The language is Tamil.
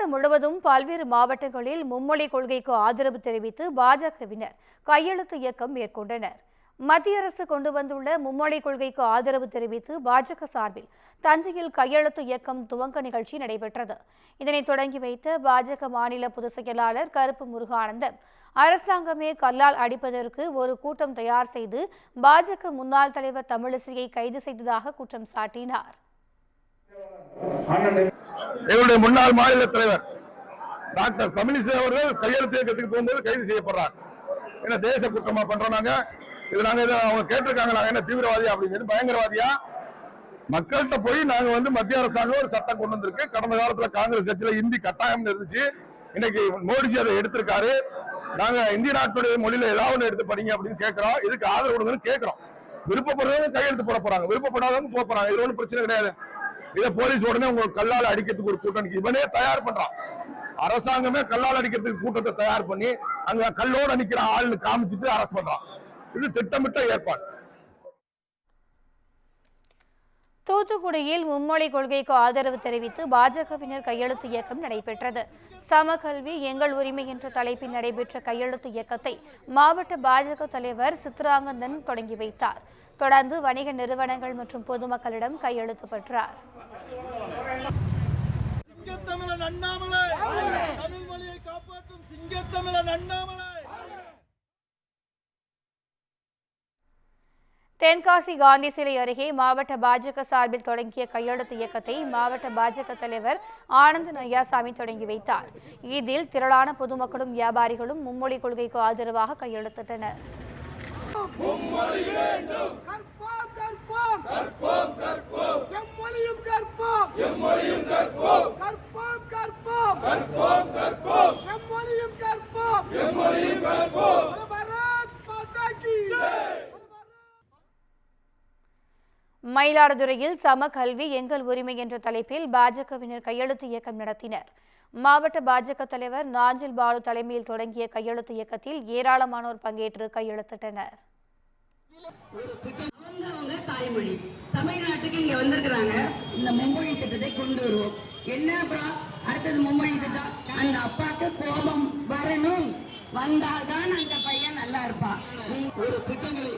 தமிழ்நாடு முழுவதும் பல்வேறு மாவட்டங்களில் மும்மொழி கொள்கைக்கு ஆதரவு தெரிவித்து பாஜகவினர் கையெழுத்து இயக்கம் மேற்கொண்டனர். மத்திய அரசு கொண்டு வந்துள்ள மும்மொழி கொள்கைக்கு ஆதரவு தெரிவித்து பாஜக சார்பில் தஞ்சையில் கையெழுத்து இயக்கம் துவக்க நிகழ்ச்சி நடைபெற்றது. இதனை தொடங்கி வைத்த பாஜக மாநில பொதுச் செயலாளர் கருப்பு முருகானந்தம், அரசாங்கமே கல்லால் அடிப்பதற்கு ஒரு கூட்டம் தயார் செய்து பாஜக முன்னாள் தலைவர் தமிழிசையை கைது செய்ததாக குற்றம் சாட்டினார். எங்களுடைய முன்னாள் மாநில தலைவர் டாக்டர் தமிழிசை அவர்கள் கையெழுத்து இயக்கத்துக்கு போகும்போது கைது செய்யப்படுறார். என்ன தேச குற்றமா பண்றாங்க? இது நாங்க அவங்க கேட்டிருக்காங்க, நாங்க என்ன தீவிரவாதியா அப்படிங்கிறது பயங்கரவாதியா? மக்கள்கிட்ட போய் நாங்க மத்திய அரசாங்கம் ஒரு சட்டம் கொண்டு வந்திருக்கு. கடந்த காலத்துல காங்கிரஸ் கட்சியில இந்தி கட்டாயம் இருந்துச்சு. இன்னைக்கு மோடிஜி அதை எடுத்திருக்காரு. நாங்க இந்திய நாட்டுடைய மொழியில ஏதாவது ஒன்று எடுத்து படிங்க அப்படின்னு கேட்கிறோம். இதுக்கு ஆதரவு கொடுங்கன்னு கேட்கிறோம். விருப்பப்படுறவங்க கையெழுத்து போட போறாங்க, விருப்பப்படாதவங்க போக போறாங்க. இது ஒன்றும் பிரச்சனை கிடையாது. இதை போலீஸ் உடனே உங்களுக்கு கல்லால் அடிக்கிறதுக்கு ஒரு கூட்டம் இவனே தயார் பண்றான். அரசாங்கமே கல்லால் அடிக்கிறதுக்கு கூட்டத்தை தயார் பண்ணி அங்க கல்லோடு நிக்கிற ஆள்னு காமிச்சிட்டு அரெஸ்ட் பண்றான். இது திட்டமிட்ட ஏற்பாடு. தூத்துக்குடியில் மும்மொழி கொள்கைக்கு ஆதரவு தெரிவித்து பாஜகவினர் கையெழுத்து இயக்கம் நடைபெற்றது. சமகல்வி எங்கள் உரிமை என்ற தலைப்பில் நடைபெற்ற கையெழுத்து இயக்கத்தை மாவட்ட பாஜக தலைவர் சித்ராங்கந்தன் தொடங்கி வைத்தார். தொடர்ந்து வணிக நிறுவனங்கள் மற்றும் பொதுமக்களிடம் கையெழுத்து பெற்றார். தென்காசி காந்தி சிலை அருகே மாவட்ட பாஜக சார்பில் தொடங்கிய கையெழுத்து இயக்கத்தை மாவட்ட பாஜக தலைவர் ஆனந்த் நையாசாமி தொடங்கி வைத்தார். இதில் திரளான பொதுமக்களும் வியாபாரிகளும் மும்மொழி கொள்கைக்கு ஆதரவாக கையெழுத்திட்டனர். மயிலாடுதுறையில் சம கல்வி எங்கள் உரிமை என்ற தலைப்பில் பாஜகவினர் கையெழுத்து இயக்கம் நடத்தினர். மாவட்ட பாஜக தலைவர் நாஞ்சில் பாலு தலைமையில் தொடங்கிய கையெழுத்து இயக்கத்தில் ஏராளமானோர் பங்கேற்று கையெழுத்திட்டனர். தாய்மொழி தமிழ்நாட்டுக்கு இங்க வந்திருக்கிறாங்க. இந்த மும்மொழி திட்டத்தை கொண்டு வருவோம். என்ன அப்புறம் அடுத்தது மும்மொழி திட்டம். அந்த அப்பாக்கு கோபம் வரணும், வந்தால்தான் அந்த பையன் நல்லா இருப்பான். ஒரு திட்டங்களை